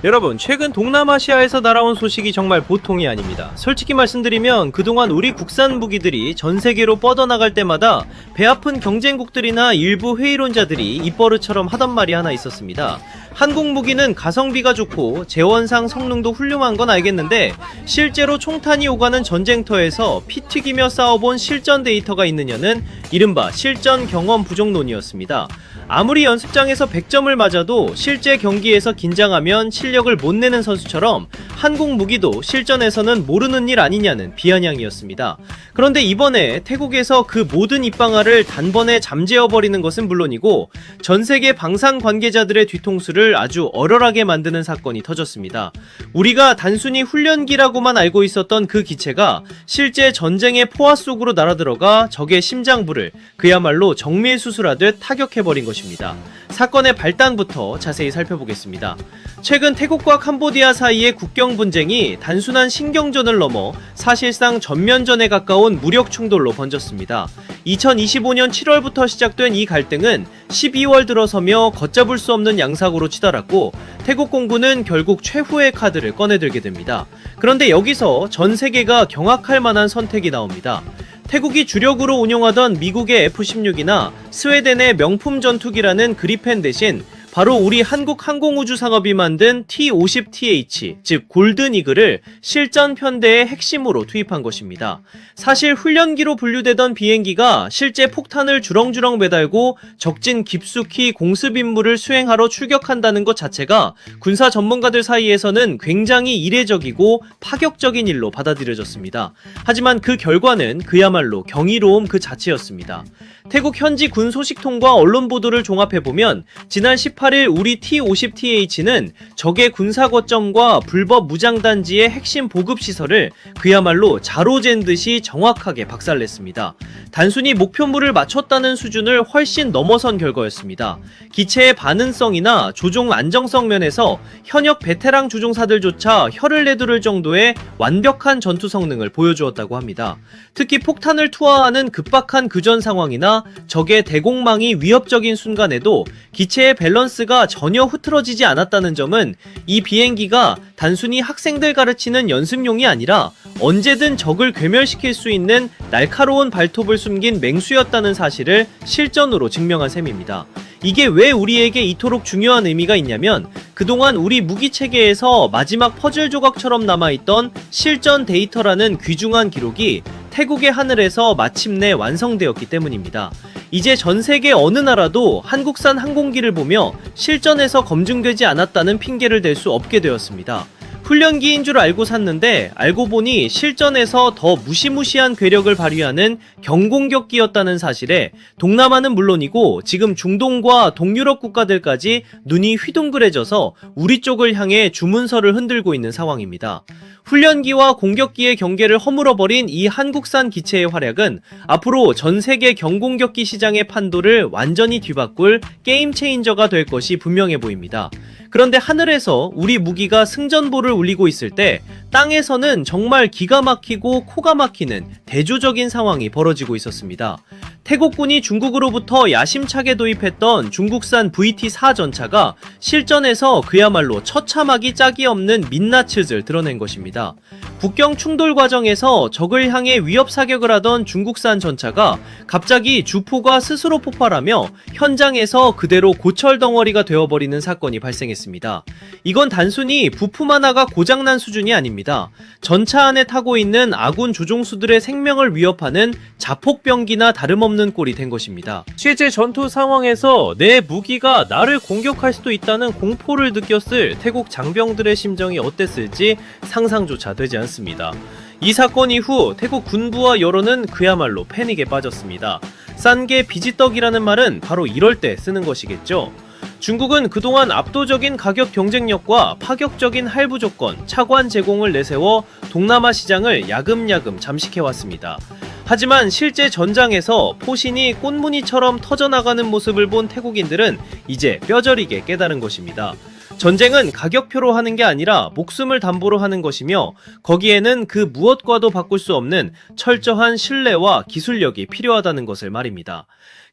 여러분, 최근 동남아시아에서 날아온 소식이 정말 보통이 아닙니다. 솔직히 말씀드리면 그동안 우리 국산 무기들이 전 세계로 뻗어나갈 때마다 배 아픈 경쟁국들이나 일부 회의론자들이 입버릇처럼 하던 말이 하나 있었습니다. 한국 무기는 가성비가 좋고 재원상 성능도 훌륭한 건 알겠는데 실제로 총탄이 오가는 전쟁터에서 피 튀기며 싸워본 실전 데이터가 있느냐는 이른바 실전 경험 부족론이었습니다. 아무리 연습장에서 100점을 맞아도 실제 경기에서 긴장하면 실력을 못 내는 선수처럼 한국 무기도 실전에서는 모르는 일 아니냐는 비아냥이었습니다. 그런데 이번에 태국에서 그 모든 입방아를 단번에 잠재워버리는 것은 물론이고 전세계 방산 관계자들의 뒤통수를 아주 얼얼하게 만드는 사건이 터졌습니다. 우리가 단순히 훈련기라고만 알고 있었던 그 기체가 실제 전쟁의 포화 속으로 날아들어가 적의 심장부를 그야말로 정밀수술하듯 타격해버린 것입니다. 사건의 발단부터 자세히 살펴보겠습니다. 최근 태국과 캄보디아 사이의 국경 분쟁이 단순한 신경전을 넘어 사실상 전면전에 가까운 무력 충돌로 번졌습니다. 2025년 7월부터 시작된 이 갈등은 12월 들어서며 걷잡을 수 없는 양상으로 치달았고 태국 공군은 결국 최후의 카드를 꺼내들게 됩니다. 그런데 여기서 전 세계가 경악할 만한 선택이 나옵니다. 태국이 주력으로 운용하던 미국의 F-16이나 스웨덴의 명품 전투기라는 그리펜 대신 바로 우리 한국 항공우주상업이 만든 T-50TH, 즉 골든 이글을 실전 편대의 핵심으로 투입한 것입니다. 사실 훈련기로 분류되던 비행기가 실제 폭탄을 주렁주렁 매달고 적진 깊숙이 공습 임무를 수행하러 출격한다는 것 자체가 군사 전문가들 사이에서는 굉장히 이례적이고 파격적인 일로 받아들여졌습니다. 하지만 그 결과는 그야말로 경이로움 그 자체였습니다. 태국 현지 군 소식통과 언론 보도를 종합해보면 지난 18일 우리 T-50TH는 적의 군사 거점과 불법 무장단지의 핵심 보급시설을 그야말로 자로 잰 듯이 정확하게 박살냈습니다. 단순히 목표물을 맞췄다는 수준을 훨씬 넘어선 결과였습니다. 기체의 반응성이나 조종 안정성 면에서 현역 베테랑 조종사들조차 혀를 내두를 정도의 완벽한 전투 성능을 보여주었다고 합니다. 특히 폭탄을 투하하는 급박한 교전 상황이나 적의 대공망이 위협적인 순간에도 기체의 밸런스가 전혀 흐트러지지 않았다는 점은 이 비행기가 단순히 학생들 가르치는 연습용이 아니라 언제든 적을 괴멸시킬 수 있는 날카로운 발톱을 숨긴 맹수였다는 사실을 실전으로 증명한 셈입니다. 이게 왜 우리에게 이토록 중요한 의미가 있냐면 그동안 우리 무기체계에서 마지막 퍼즐 조각처럼 남아있던 실전 데이터라는 귀중한 기록이 태국의 하늘에서 마침내 완성되었기 때문입니다. 이제 전세계 어느 나라도 한국산 항공기를 보며 실전에서 검증되지 않았다는 핑계를 댈 수 없게 되었습니다. 훈련기인 줄 알고 샀는데 알고 보니 실전에서 더 무시무시한 괴력을 발휘하는 경공격기였다는 사실에 동남아는 물론이고 지금 중동과 동유럽 국가들까지 눈이 휘둥그레져서 우리 쪽을 향해 주문서를 흔들고 있는 상황입니다. 훈련기와 공격기의 경계를 허물어버린 이 한국산 기체의 활약은 앞으로 전세계 경공격기 시장의 판도를 완전히 뒤바꿀 게임 체인저가 될 것이 분명해 보입니다. 그런데 하늘에서 우리 무기가 승전보를 울리고 있을 때 땅에서는 정말 기가 막히고 코가 막히는 대조적인 상황이 벌어지고 있었습니다. 태국군이 중국으로부터 야심차게 도입했던 중국산 VT-4 전차가 실전에서 그야말로 처참하기 짝이 없는 민낯을 드러낸 것입니다. 국경 충돌 과정에서 적을 향해 위협 사격을 하던 중국산 전차가 갑자기 주포가 스스로 폭발하며 현장에서 그대로 고철 덩어리가 되어버리는 사건이 발생했습니다. 이건 단순히 부품 하나가 고장난 수준이 아닙니다. 전차 안에 타고 있는 아군 조종수들의 생명을 위협하는 자폭병기나 다름없는 꼴이 된 것입니다. 실제 전투 상황에서 내 무기가 나를 공격할 수도 있다는 공포를 느꼈을 태국 장병들의 심정이 어땠을지 상상조차 되지 않습니다. 이 사건 이후 태국 군부와 여론은 그야말로 패닉에 빠졌습니다. 싼 게 비지떡이라는 말은 바로 이럴 때 쓰는 것이겠죠. 중국은 그동안 압도적인 가격 경쟁력과 파격적인 할부 조건, 차관 제공을 내세워 동남아 시장을 야금야금 잠식해왔습니다. 하지만 실제 전장에서 포신이 꽃무늬처럼 터져나가는 모습을 본 태국인들은 이제 뼈저리게 깨달은 것입니다. 전쟁은 가격표로 하는 게 아니라 목숨을 담보로 하는 것이며 거기에는 그 무엇과도 바꿀 수 없는 철저한 신뢰와 기술력이 필요하다는 것을 말입니다.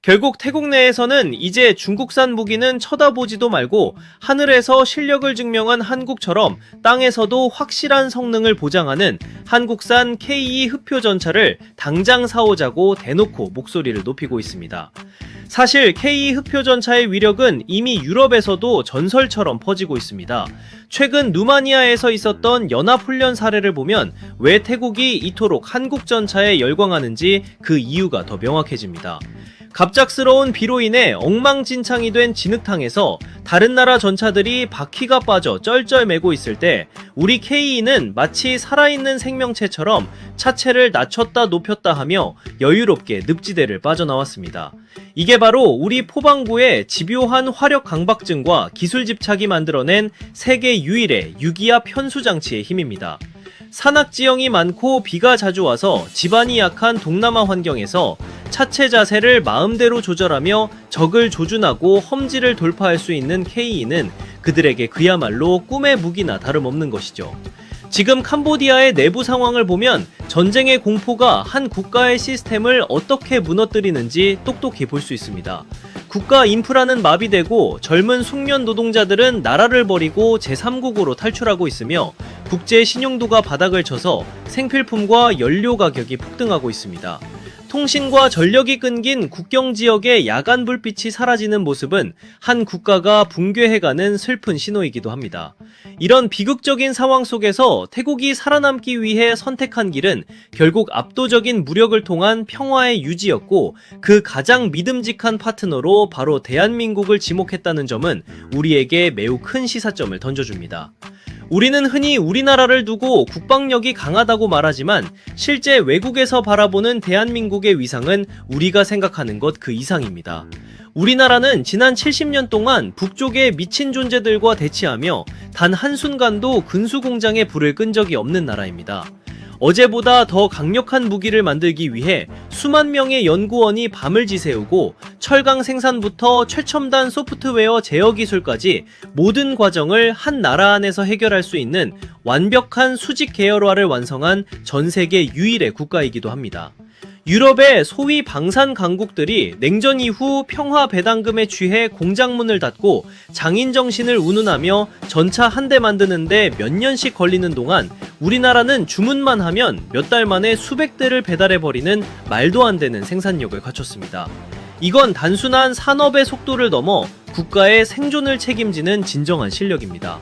결국 태국 내에서는 이제 중국산 무기는 쳐다보지도 말고 하늘에서 실력을 증명한 한국처럼 땅에서도 확실한 성능을 보장하는 한국산 K2 흡표 전차를 당장 사오자고 대놓고 목소리를 높이고 있습니다. 사실 K2 흡표 전차의 위력은 이미 유럽에서도 전설처럼 퍼지고 있습니다. 최근 루마니아에서 있었던 연합훈련 사례를 보면 왜 태국이 이토록 한국 전차에 열광하는지 그 이유가 더 명확해집니다. 갑작스러운 비로 인해 엉망진창이 된 진흙탕에서 다른 나라 전차들이 바퀴가 빠져 쩔쩔매고 있을 때 우리 K2는 마치 살아있는 생명체처럼 차체를 낮췄다 높였다 하며 여유롭게 늪지대를 빠져나왔습니다. 이게 바로 우리 포방부의 집요한 화력 강박증과 기술 집착이 만들어낸 세계 유일의 유기압 현수 장치의 힘입니다. 산악지형이 많고 비가 자주 와서 지반이 약한 동남아 환경에서 차체 자세를 마음대로 조절하며 적을 조준하고 험지를 돌파할 수 있는 K2는 그들에게 그야말로 꿈의 무기나 다름없는 것이죠. 지금 캄보디아의 내부 상황을 보면 전쟁의 공포가 한 국가의 시스템을 어떻게 무너뜨리는지 똑똑히 볼 수 있습니다. 국가 인프라는 마비되고 젊은 숙련 노동자들은 나라를 버리고 제3국으로 탈출하고 있으며 국제 신용도가 바닥을 쳐서 생필품과 연료 가격이 폭등하고 있습니다. 통신과 전력이 끊긴 국경 지역의 야간 불빛이 사라지는 모습은 한 국가가 붕괴해가는 슬픈 신호이기도 합니다. 이런 비극적인 상황 속에서 태국이 살아남기 위해 선택한 길은 결국 압도적인 무력을 통한 평화의 유지였고 그 가장 믿음직한 파트너로 바로 대한민국을 지목했다는 점은 우리에게 매우 큰 시사점을 던져줍니다. 우리는 흔히 우리나라를 두고 국방력이 강하다고 말하지만 실제 외국에서 바라보는 대한민국의 위상은 우리가 생각하는 것 그 이상입니다. 우리나라는 지난 70년 동안 북쪽의 미친 존재들과 대치하며 단 한순간도 군수공장에 불을 끈 적이 없는 나라입니다. 어제보다 더 강력한 무기를 만들기 위해 수만 명의 연구원이 밤을 지새우고 철강 생산부터 최첨단 소프트웨어 제어 기술까지 모든 과정을 한 나라 안에서 해결할 수 있는 완벽한 수직 계열화를 완성한 전 세계 유일의 국가이기도 합니다. 유럽의 소위 방산 강국들이 냉전 이후 평화 배당금에 취해 공장문을 닫고 장인 정신을 운운하며 전차 한 대 만드는데 몇 년씩 걸리는 동안 우리나라는 주문만 하면 몇 달 만에 수백 대를 배달해버리는 말도 안 되는 생산력을 갖췄습니다. 이건 단순한 산업의 속도를 넘어 국가의 생존을 책임지는 진정한 실력입니다.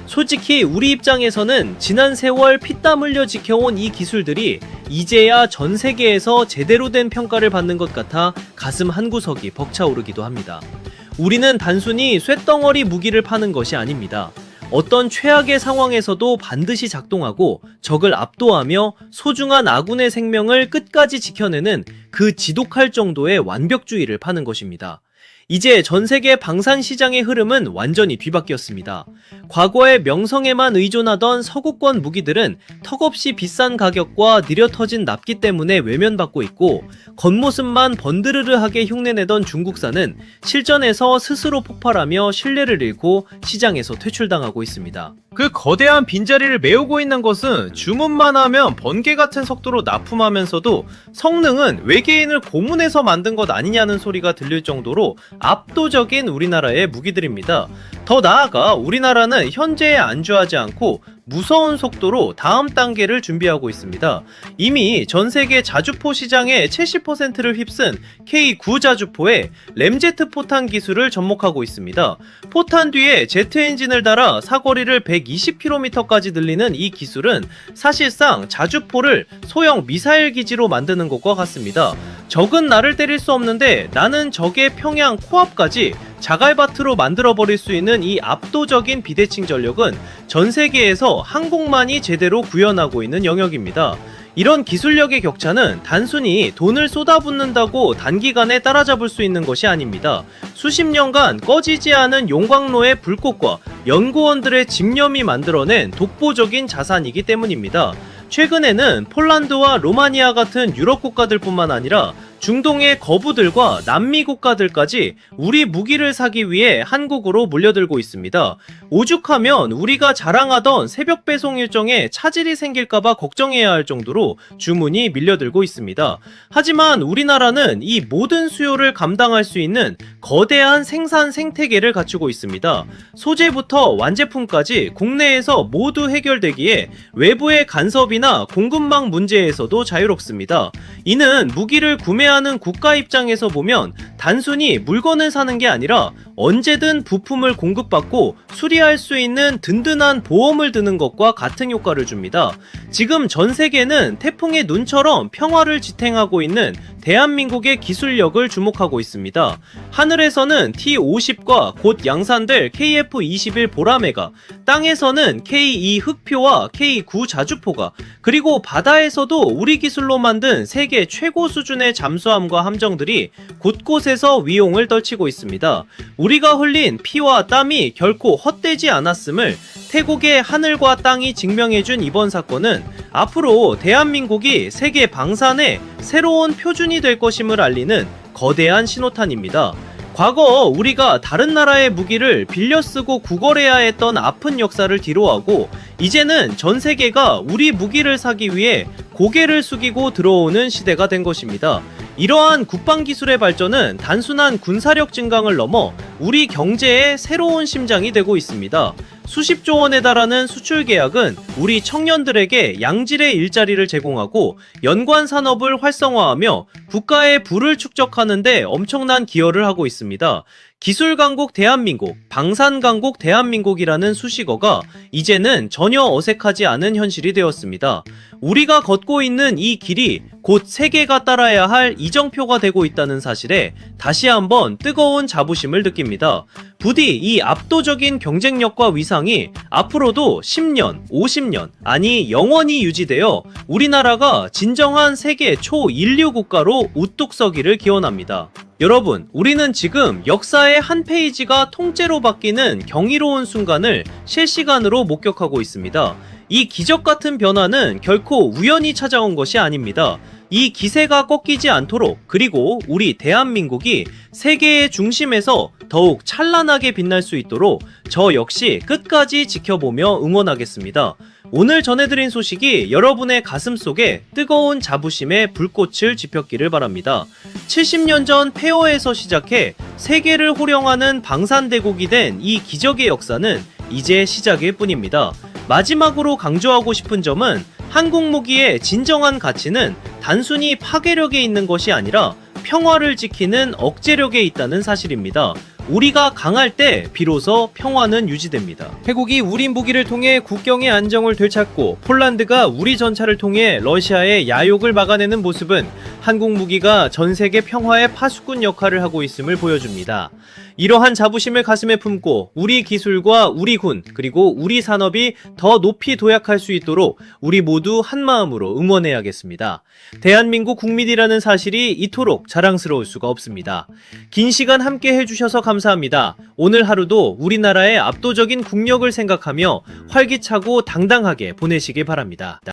솔직히 우리 입장에서는 지난 세월 피땀 흘려 지켜온 이 기술들이 이제야 전 세계에서 제대로 된 평가를 받는 것 같아 가슴 한구석이 벅차오르기도 합니다. 우리는 단순히 쇳덩어리 무기를 파는 것이 아닙니다. 어떤 최악의 상황에서도 반드시 작동하고 적을 압도하며 소중한 아군의 생명을 끝까지 지켜내는 그 지독할 정도의 완벽주의를 파는 것입니다. 이제 전세계 방산 시장의 흐름은 완전히 뒤바뀌었습니다. 과거의 명성에만 의존하던 서구권 무기들은 턱없이 비싼 가격과 느려 터진 납기 때문에 외면받고 있고 겉모습만 번드르르하게 흉내내던 중국산은 실전에서 스스로 폭발하며 신뢰를 잃고 시장에서 퇴출당하고 있습니다. 그 거대한 빈자리를 메우고 있는 것은 주문만 하면 번개 같은 속도로 납품하면서도 성능은 외계인을 고문해서 만든 것 아니냐는 소리가 들릴 정도로 압도적인 우리나라의 무기들입니다. 더 나아가 우리나라는 현재에 안주하지 않고 무서운 속도로 다음 단계를 준비하고 있습니다. 이미 전세계 자주포 시장의 70%를 휩쓴 K9 자주포에 램제트 포탄 기술을 접목하고 있습니다. 포탄 뒤에 제트 엔진을 달아 사거리를 120km까지 늘리는 이 기술은 사실상 자주포를 소형 미사일 기지로 만드는 것과 같습니다. 적은 나를 때릴 수 없는데 나는 적의 평양 코앞까지 자갈밭으로 만들어버릴 수 있는 이 압도적인 비대칭 전력은 전 세계에서 한국만이 제대로 구현하고 있는 영역입니다. 이런 기술력의 격차는 단순히 돈을 쏟아붓는다고 단기간에 따라잡을 수 있는 것이 아닙니다. 수십 년간 꺼지지 않은 용광로의 불꽃과 연구원들의 집념이 만들어낸 독보적인 자산이기 때문입니다. 최근에는 폴란드와 로마니아 같은 유럽 국가들뿐만 아니라 중동의 거부들과 남미 국가들까지 우리 무기를 사기 위해 한국으로 몰려들고 있습니다. 오죽하면 우리가 자랑하던 새벽 배송 일정에 차질이 생길까봐 걱정해야 할 정도로 주문이 밀려들고 있습니다. 하지만 우리나라는 이 모든 수요를 감당할 수 있는 거대한 생산 생태계를 갖추고 있습니다. 소재부터 완제품까지 국내에서 모두 해결되기에 외부의 간섭이나 공급망 문제에서도 자유롭습니다. 이는 무기를 구매하는 국가 입장에서 보면 단순히 물건을 사는 게 아니라 언제든 부품을 공급받고 수리할 수 있는 든든한 보험을 드는 것과 같은 효과를 줍니다. 지금 전 세계는 태풍의 눈처럼 평화를 지탱하고 있는 대한민국의 기술력을 주목하고 있습니다. 하늘에서는 T-50과 곧 양산될 KF-21 보라매가, 땅에서는 K-2 흑표와 K-9 자주포가, 그리고 바다에서도 우리 기술로 만든 세계 최고 수준의 잠수함과 함정들이 곳곳에서 위용을 떨치고 있습니다. 우리가 흘린 피와 땀이 결코 헛되지 않았음을 태국의 하늘과 땅이 증명해준 이번 사건은 앞으로 대한민국이 세계 방산의 새로운 표준이 될 것임을 알리는 거대한 신호탄입니다. 과거 우리가 다른 나라의 무기를 빌려 쓰고 구걸해야 했던 아픈 역사를 뒤로하고 이제는 전 세계가 우리 무기를 사기 위해 고개를 숙이고 들어오는 시대가 된 것입니다. 이러한 국방기술의 발전은 단순한 군사력 증강을 넘어 우리 경제의 새로운 심장이 되고 있습니다. 수십조 원에 달하는 수출 계약은 우리 청년들에게 양질의 일자리를 제공하고 연관 산업을 활성화하며 국가의 부를 축적하는 데 엄청난 기여를 하고 있습니다. 기술 강국 대한민국, 방산 강국 대한민국이라는 수식어가 이제는 전혀 어색하지 않은 현실이 되었습니다. 우리가 걷고 있는 이 길이 곧 세계가 따라야 할 이정표가 되고 있다는 사실에 다시 한번 뜨거운 자부심을 느낍니다. 부디 이 압도적인 경쟁력과 위상이 앞으로도 10년, 50년, 아니 영원히 유지되어 우리나라가 진정한 세계 초인류 국가로 우뚝 서기를 기원합니다. 여러분, 우리는 지금 역사의 한 페이지가 통째로 바뀌는 경이로운 순간을 실시간으로 목격하고 있습니다. 이 기적 같은 변화는 결코 우연히 찾아온 것이 아닙니다. 이 기세가 꺾이지 않도록, 그리고 우리 대한민국이 세계의 중심에서 더욱 찬란하게 빛날 수 있도록 저 역시 끝까지 지켜보며 응원하겠습니다. 오늘 전해드린 소식이 여러분의 가슴 속에 뜨거운 자부심의 불꽃을 지폈기를 바랍니다. 70년 전 폐허에서 시작해 세계를 호령하는 방산대국이 된 이 기적의 역사는 이제 시작일 뿐입니다. 마지막으로 강조하고 싶은 점은 한국 무기의 진정한 가치는 단순히 파괴력에 있는 것이 아니라 평화를 지키는 억제력에 있다는 사실입니다. 우리가 강할 때 비로소 평화는 유지됩니다. 태국이 우리 무기를 통해 국경의 안정을 되찾고 폴란드가 우리 전차를 통해 러시아의 야욕을 막아내는 모습은 한국 무기가 전 세계 평화의 파수꾼 역할을 하고 있음을 보여줍니다. 이러한 자부심을 가슴에 품고 우리 기술과 우리 군 그리고 우리 산업이 더 높이 도약할 수 있도록 우리 모두 한마음으로 응원해야겠습니다. 대한민국 국민이라는 사실이 이토록 자랑스러울 수가 없습니다. 긴 시간 함께 해주셔서 감사합니다. 오늘 하루도 우리나라의 압도적인 국력을 생각하며 활기차고 당당하게 보내시길 바랍니다.